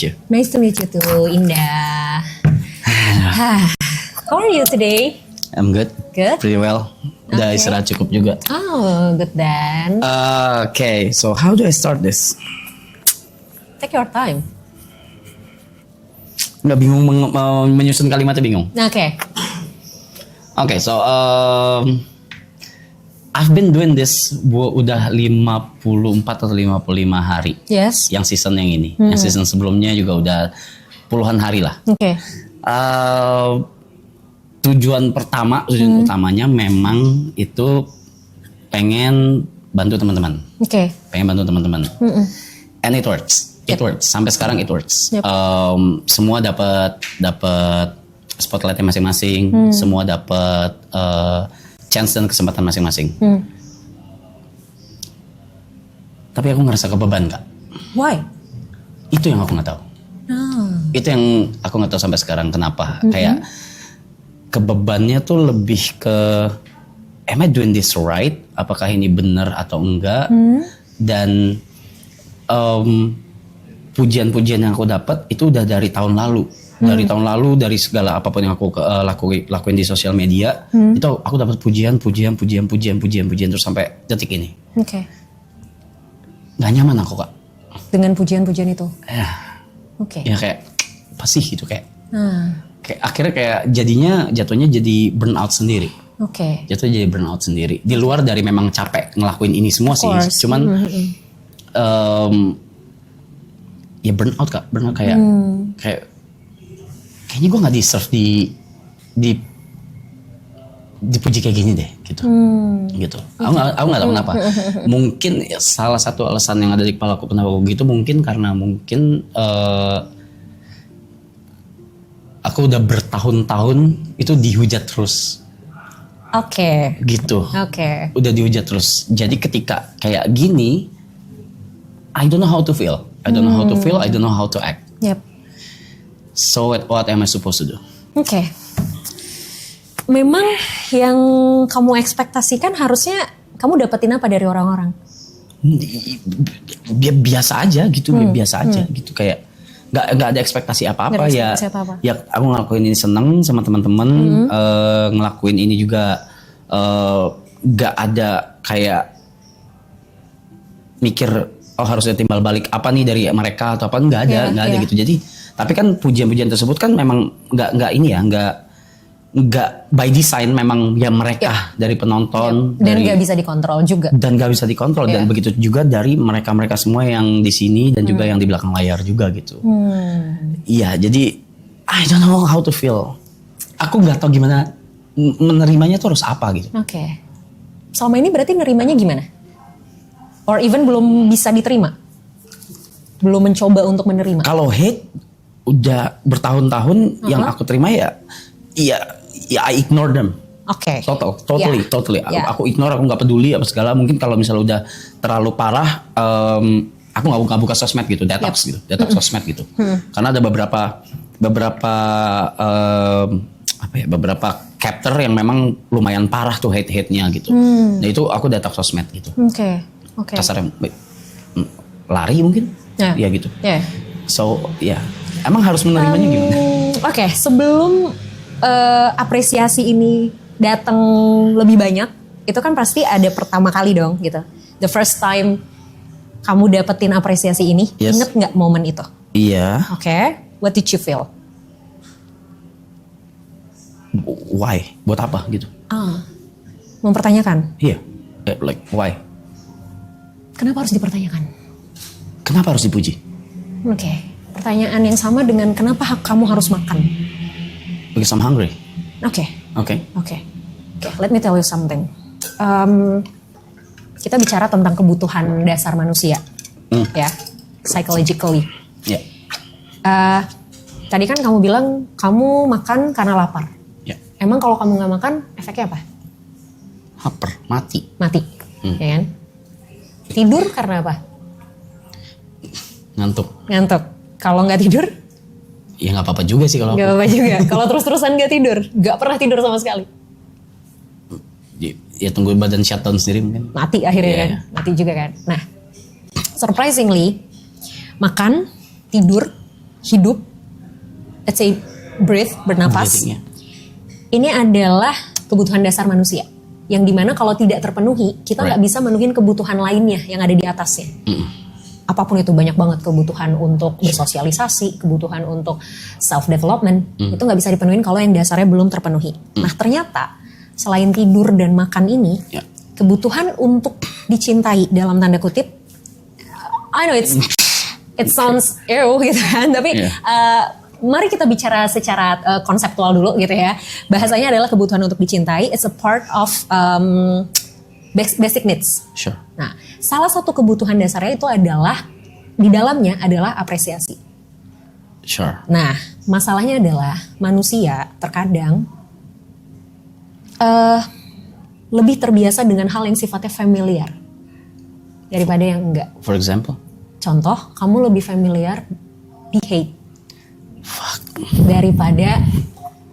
you. Nice to meet you too, Indah. How are you today? I'm good. Good? Pretty well. Udah istirahat cukup juga. Oh, good then. Okay, so how do I start this? Take your time. Nggak bingung menyusun kalimatnya bingung. Okay. Okay, so I've been doing this udah 54 atau 55 hari. Yes. Yang season yang ini. Yang season sebelumnya juga udah puluhan hari lah. Okay. Tujuan utamanya memang itu pengen bantu teman-teman. Okay. Pengen bantu teman-teman. And it works. It works. Sampai sekarang it works. Yep. Semua dapat spotlightnya masing-masing. Semua dapat chance dan kesempatan masing-masing. Tapi aku ngerasa kebeban, Kak. Why? Itu yang aku nggak tahu. Itu yang aku nggak tahu sampai sekarang kenapa. Kayak kebebannya tuh lebih ke am I doing this right? Apakah ini benar atau enggak? Dan pujian-pujian yang aku dapat itu udah dari tahun lalu. Dari tahun lalu, dari segala apapun yang aku lakuin di sosial media, itu aku dapat pujian terus sampai detik ini. Okay. Gak nyaman aku, Kak. Dengan pujian-pujian itu? Okay. Ya kayak apa sih gitu kayak. Kayak akhirnya kayak jatuhnya jadi burnout sendiri. Okay. Jatuhnya jadi burnout sendiri. Di luar dari memang capek ngelakuin ini semua sih. Cuman ya burnout, Kak. Burnout kayak kayaknya gue nggak deserve dipuji kayak gini deh gitu. Gitu. Aku nggak tahu kenapa. Mungkin salah satu alasan yang ada di kepala aku kenapa aku gitu mungkin karena aku udah bertahun-tahun itu dihujat terus. Oke. Gitu. Oke. Udah dihujat terus. Jadi ketika kayak gini, I don't know how to feel. I don't know how to feel. I don't know how to act. Yep. So what am I supposed to do? Oke. Memang yang kamu ekspektasikan harusnya kamu dapetin apa dari orang-orang? Biasa aja gitu, biasa aja gitu kayak nggak ada ekspektasi apa-apa ya. Ya aku ngelakuin ini seneng sama teman-teman, ngelakuin ini juga nggak ada kayak mikir harusnya timbal balik apa nih dari mereka atau apa, nggak ada gitu. Jadi tapi kan pujian-pujian tersebut kan memang nggak by design, memang ya mereka dari penonton dan nggak bisa dikontrol juga. Dan nggak bisa dikontrol dan begitu juga dari mereka semua yang di sini dan juga yang di belakang layar juga gitu. Iya, jadi I don't know how to feel. Aku nggak tahu gimana menerimanya tuh harus apa gitu. Oke. Selama ini berarti nerimanya gimana? Or even belum bisa diterima? Belum mencoba untuk menerima? Kalau hate udah bertahun-tahun yang aku terima ya I ignore them. Oke. Totally. Aku ignore, aku nggak peduli apa segala. Mungkin kalau misalnya udah terlalu parah, aku nggak buka sosmed gitu, detox gitu, detox sosmed gitu. Karena ada beberapa chapter yang memang lumayan parah tuh hate-nya gitu. Nah itu aku detox sosmed gitu. Oke. Kasarnya lari mungkin, ya gitu. So emang harus menerimanya gimana? Oke, sebelum apresiasi ini datang lebih banyak, itu kan pasti ada pertama kali dong gitu. The first time kamu dapetin apresiasi ini, inget nggak momen itu? Iya. Oke, what did you feel? Why? Buat apa gitu? Mempertanyakan? Iya, like why? Kenapa harus dipertanyakan? Kenapa harus dipuji? Oke, pertanyaan yang sama dengan kenapa kamu harus makan? Because I'm hungry. Oke. Okay. Let me tell you something. Kita bicara tentang kebutuhan dasar manusia, ya, psychologically. Yeah. Tadi kan kamu bilang kamu makan karena lapar. Yeah. Emang kalau kamu nggak makan, efeknya apa? Lapar, mati. Ya kan? Tidur karena apa? Ngantuk. Kalau nggak tidur? Ya nggak apa-apa juga sih kalau. Nggak apa-apa juga. Kalau terus-terusan nggak tidur, nggak pernah tidur sama sekali. Ya tunggu badan shutdown sendiri mungkin. Mati akhirnya kan, mati juga kan. Nah, surprisingly, makan, tidur hidup, let's say breathe, bernafas. Breathing, ya. Ini adalah kebutuhan dasar manusia. Yang dimana kalau tidak terpenuhi, kita nggak bisa menuhin kebutuhan lainnya yang ada di atasnya. Apapun itu, banyak banget kebutuhan untuk bersosialisasi, kebutuhan untuk self development, itu nggak bisa dipenuhin kalau yang dasarnya belum terpenuhi. Nah ternyata selain tidur dan makan ini, kebutuhan untuk dicintai dalam tanda kutip, I know it sounds ew gitu kan, tapi mari kita bicara secara konseptual dulu gitu ya. Bahasanya adalah kebutuhan untuk dicintai. It's a part of basic needs. Sure. Nah, salah satu kebutuhan dasarnya itu adalah di dalamnya adalah apresiasi. Sure. Nah, masalahnya adalah manusia terkadang lebih terbiasa dengan hal yang sifatnya familiar daripada yang enggak. For example? Contoh, kamu lebih familiar di hate daripada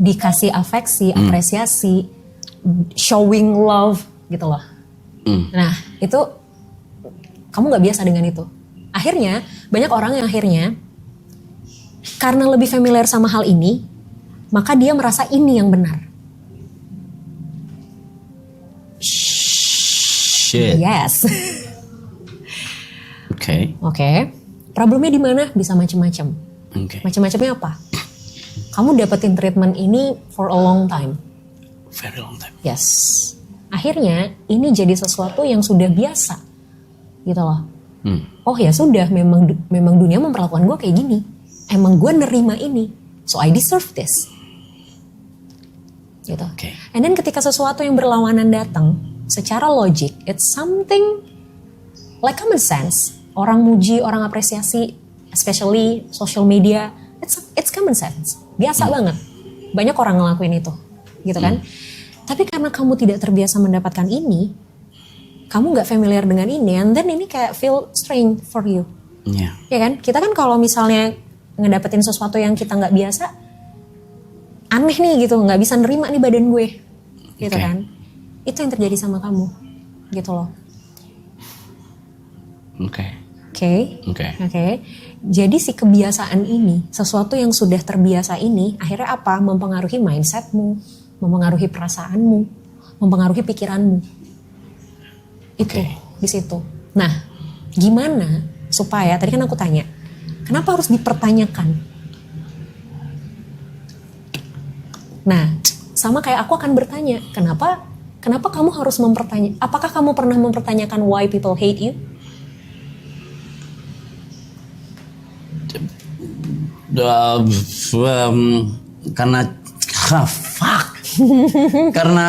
dikasih afeksi, apresiasi, showing love gitu loh. Nah itu kamu nggak biasa dengan itu. Akhirnya banyak orang yang akhirnya karena lebih familiar sama hal ini, maka dia merasa ini yang benar. Shit. Yes. Oke. Problemnya di mana? Bisa macam-macam. Macam-macamnya apa? Kamu dapetin treatment ini for a long time. Very long time. Yes. Akhirnya ini jadi sesuatu yang sudah biasa, gitu loh. Oh ya sudah, memang dunia memperlakukan gue kayak gini. Emang gue nerima ini, so I deserve this. Gitu. And then ketika sesuatu yang berlawanan datang, secara logik, it's something like common sense. Orang muji, orang apresiasi, especially social media, it's common sense. Biasa banget. Banyak orang ngelakuin itu, gitu kan? Tapi karena kamu tidak terbiasa mendapatkan ini, kamu nggak familiar dengan ini, and then ini kayak feel strange for you. Ya kan? Kita kan kalau misalnya ngedapetin sesuatu yang kita nggak biasa, aneh nih gitu, nggak bisa nerima nih badan gue, gitu kan? Itu yang terjadi sama kamu, gitu loh. Oke. Jadi si kebiasaan ini, sesuatu yang sudah terbiasa ini, akhirnya apa? Mempengaruhi mindsetmu, mempengaruhi perasaanmu, mempengaruhi pikiranmu. Itu di situ. Nah, gimana supaya tadi kan aku tanya, kenapa harus dipertanyakan? Nah, sama kayak aku akan bertanya, kenapa kamu harus mempertanyakan? Apakah kamu pernah mempertanyakan why people hate you? Karena karena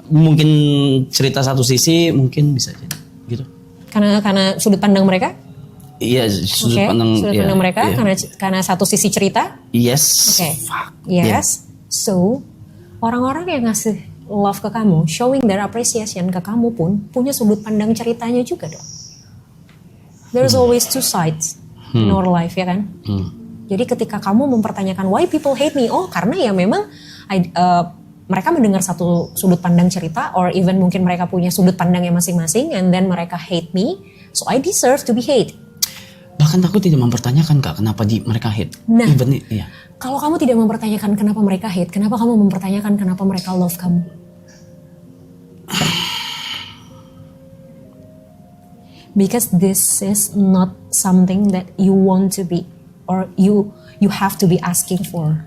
mungkin cerita satu sisi mungkin bisa jadi gitu. Karena sudut pandang mereka? Iya, sudut pandang mereka karena satu sisi cerita? Yes. Yes. So, orang-orang yang ngasih love ke kamu, showing their appreciation ke kamu pun punya sudut pandang ceritanya juga dong. There's always two sides in our life, ya kan? Jadi ketika kamu mempertanyakan why people hate me, karena ya memang mereka mendengar satu sudut pandang cerita, or even mungkin mereka punya sudut pandangnya masing-masing, and then mereka hate me, so I deserve to be hate. Bahkan aku tidak mempertanyakan Kak, kenapa mereka hate. Nah, kalau kamu tidak mempertanyakan kenapa mereka hate, kenapa kamu mempertanyakan kenapa mereka love kamu? Because this is not something that you want to be, or you have to be asking for.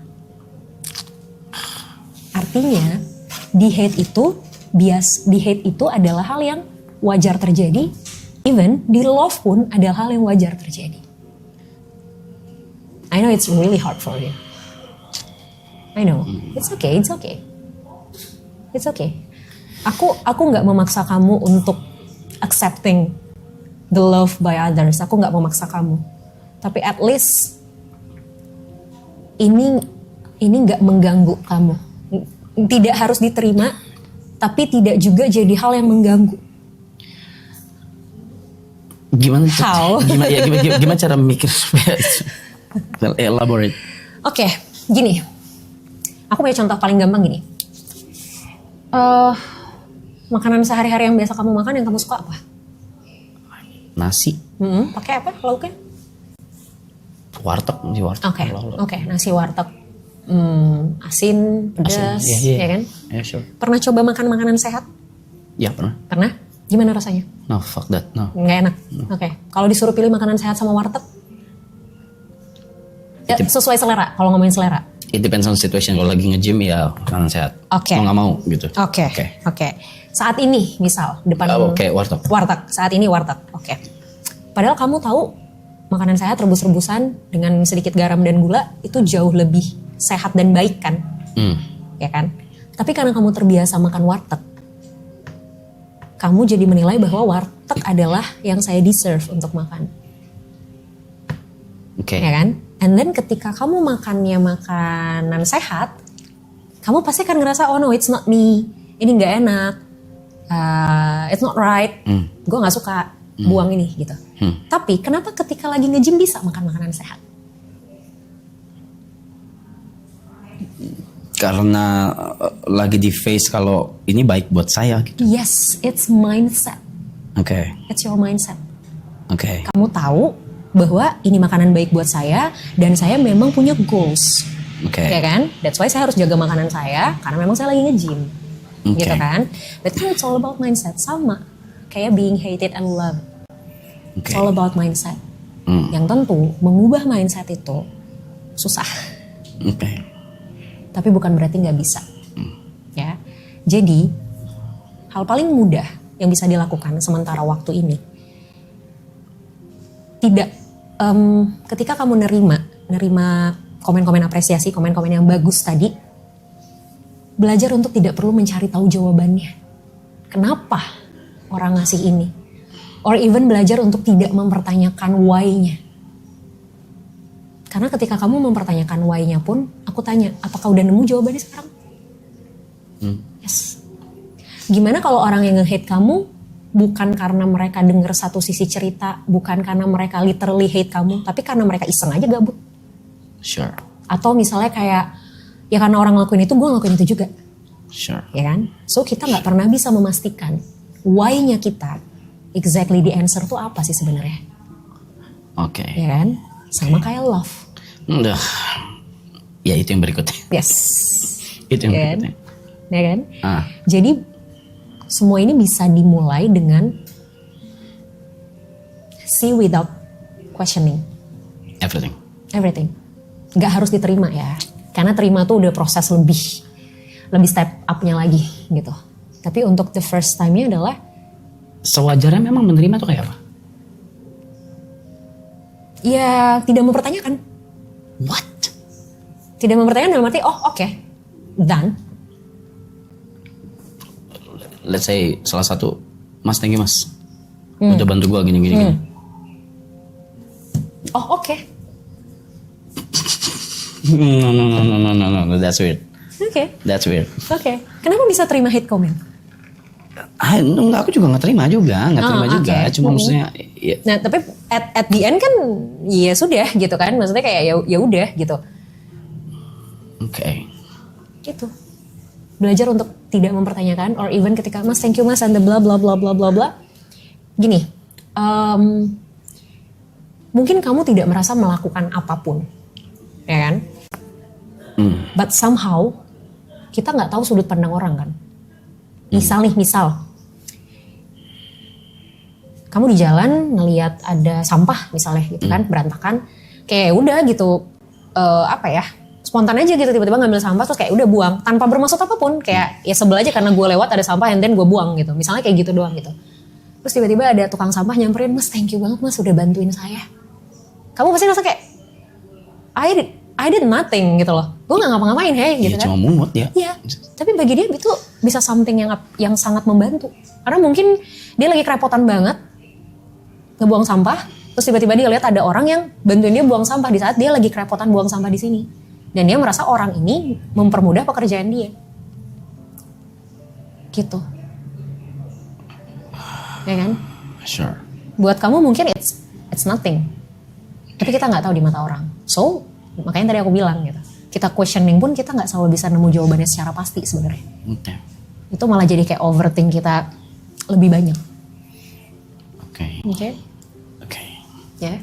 Artinya di hate itu adalah hal yang wajar terjadi, even di love pun adalah hal yang wajar terjadi. I know it's really hard for you. I know, it's okay. Aku nggak memaksa kamu untuk accepting the love by others. Aku nggak memaksa kamu, tapi at least ini nggak mengganggu kamu. Tidak harus diterima, tapi tidak juga jadi hal yang mengganggu. Gimana cara mikir? Elaborate. Oke, gini. Aku punya contoh paling gampang gini. Makanan sehari-hari yang biasa kamu makan, yang kamu suka apa? nasi, Pakai apa lauknya? warteg, nasi warteg. Oke, nasi warteg. Asin, pedas, Asin, ya kan? Yeah, sure. Pernah coba makan makanan sehat? Ya pernah. Pernah? Gimana rasanya? No, fuck that, no. Nggak enak. Oke. Kalau disuruh pilih makanan sehat sama warteg? Ya, sesuai selera, kalau ngomongin selera. It depends on situation. Kalau lagi nge-gym ya makanan sehat. Oke. Kalau nggak mau gitu. Oke. Saat ini misal depan Oke, warteg. Warteg. Saat ini warteg. Oke. Padahal kamu tahu makanan sehat rebus-rebusan dengan sedikit garam dan gula itu jauh lebih sehat dan baik kan? Ya kan? Tapi karena kamu terbiasa makan warteg, kamu jadi menilai bahwa warteg adalah yang saya deserve untuk makan. Oke. Ya kan? And then ketika kamu makannya makanan sehat, kamu pasti akan ngerasa, oh no, it's not me. Ini nggak enak. It's not right. Gue nggak suka buang ini gitu. Tapi kenapa ketika lagi nge-gym bisa makan makanan sehat? Karena lagi di face kalau ini baik buat saya gitu. Yes, it's mindset. Oke. It's your mindset. Oke. Kamu tahu bahwa ini makanan baik buat saya dan saya memang punya goals. Oke. Ya kan? That's why saya harus jaga makanan saya karena memang saya lagi nge-gym. Oke. Gitu kan? But kan it's all about mindset. Sama kayak being hated and loved. Oke. It's all about mindset. Yang tentu mengubah mindset itu susah. Oke. Tapi bukan berarti nggak bisa. Ya. Jadi hal paling mudah yang bisa dilakukan sementara waktu ini, tidak ketika kamu nerima komen-komen apresiasi, komen-komen yang bagus tadi, belajar untuk tidak perlu mencari tahu jawabannya. Kenapa orang ngasih ini? Or even belajar untuk tidak mempertanyakan why-nya. Karena ketika kamu mempertanyakan why-nya pun, aku tanya, apakah udah nemu jawabannya sekarang? Yes. Gimana kalau orang yang nge-hate kamu bukan karena mereka denger satu sisi cerita, bukan karena mereka literally hate kamu, tapi karena mereka iseng aja gabut. Sure. Atau misalnya kayak, ya karena orang ngelakuin itu, gue ngelakuin itu juga. Sure. Ya kan? So kita gak pernah bisa memastikan why-nya kita, exactly the answer tuh apa sih sebenarnya. Oke. Ya kan? Sama kayak love. Udah. Ya itu yang berikutnya. Yes. Itu yang Ya kan? berikutnya. Ya kan? Ah. Jadi semua ini bisa dimulai dengan see without questioning Everything. everything. Gak harus diterima ya, karena terima tuh udah proses lebih step up-nya lagi gitu. Tapi untuk the first time-nya adalah Sewajarnya memang menerima tuh kayak apa? ya tidak mempertanyakan. What? Tidak mempertanyakan dalam arti oh oke, done. Let's say salah satu, Mas thank you Mas. Udah bantu gua gini. Oh oke. No, that's weird. Oke. That's weird. Oke. Kenapa bisa terima hate comment? Enggak, aku juga nggak terima juga. Oke. Cuma maksudnya, ya, Nah, tapi at the end kan ya sudah gitu kan. Maksudnya kayak ya udah gitu. oke. Gitu. Belajar untuk tidak mempertanyakan or even ketika Mas thank you Mas and the bla bla bla bla bla bla. Gini, mungkin kamu tidak merasa melakukan apapun, ya kan? But somehow kita nggak tahu sudut pandang orang kan. Misal kamu di jalan ngelihat ada sampah misalnya gitu kan, berantakan, kayak udah gitu, spontan aja gitu tiba-tiba ngambil sampah terus kayak udah buang tanpa bermaksud apapun, kayak ya sebel aja karena gue lewat ada sampah and then gue buang gitu, misalnya kayak gitu doang gitu. Terus tiba-tiba ada tukang sampah nyamperin, Mas thank you banget Mas udah bantuin saya. Kamu pasti rasa kayak I did nothing gitu loh, gue nggak ngapa-ngapain gitu Ya, kan. cuma mungut ya. Iya, tapi bagi dia itu bisa something yang sangat membantu. Karena mungkin dia lagi kerepotan banget ngebuang sampah, terus tiba-tiba dia lihat ada orang yang bantuin dia buang sampah di saat dia lagi kerepotan buang sampah di sini. Dan dia merasa orang ini mempermudah pekerjaan dia. Gitu. Ya kan? Sure. Buat kamu mungkin it's nothing. Tapi kita nggak tahu di mata orang. So, makanya tadi aku bilang gitu. Kita questioning pun kita nggak selalu bisa nemu jawabannya secara pasti sebenarnya. Oke. Itu malah jadi kayak overthink kita lebih banyak. Oke. Oke. Ya.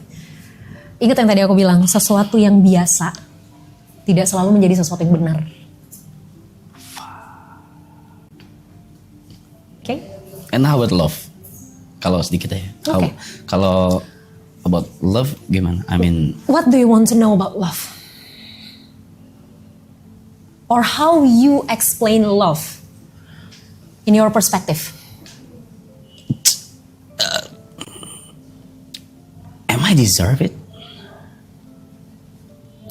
Ingat yang tadi aku bilang, sesuatu yang biasa tidak selalu menjadi sesuatu yang benar. Oke? And how about love? Kalau sedikit ya. Oke. Kalau about love gimana? I mean, What do you want to know about love? Or how you explain love in your perspective? am I deserve it?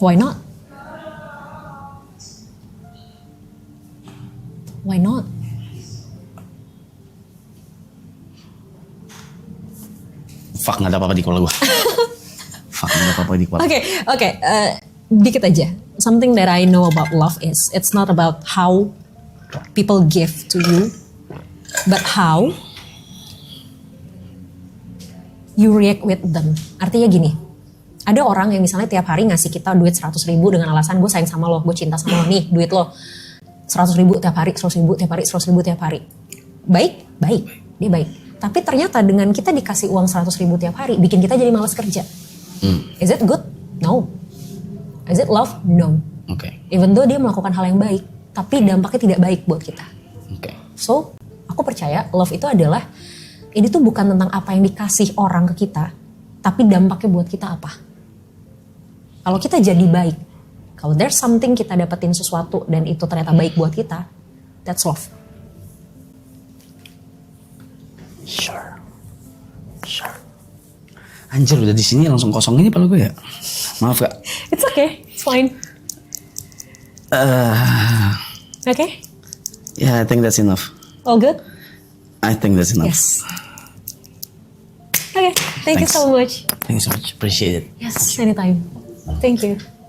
Why not? Why not? Fuck, nggak ada apa-apa di kepala gue. Fuck, nggak ada apa-apa di kepala. Oke, dikit aja. Something that I know about love is it's not about how people give to you, but how you react with them. Artinya gini, ada orang yang misalnya tiap hari ngasih kita duit 100.000 dengan alasan gue sayang sama lo, gue cinta sama lo, nih duit lo 100.000 tiap hari, 100.000 tiap hari, 100.000 tiap hari. Baik, dia baik. Tapi ternyata dengan kita dikasih uang 100.000 tiap hari, bikin kita jadi malas kerja. Is it good? No. Is it love? No. Oke. Even though dia melakukan hal yang baik, tapi dampaknya tidak baik buat kita. Oke. So, aku percaya love itu adalah, ini tuh bukan tentang apa yang dikasih orang ke kita, tapi dampaknya buat kita apa. Kalau kita jadi baik, kalau there's something kita dapetin sesuatu dan itu ternyata baik buat kita, that's love. Sure. Anjir, udah di sini langsung kosong ini kepala gue ya. Maaf Kak. It's okay, it's fine. Okay? Yeah, I think that's enough. All good? I think that's enough. Yes. Okay, thank you Thanks. so much. Thank you so much. Appreciate it. Yes, anytime. Thank you.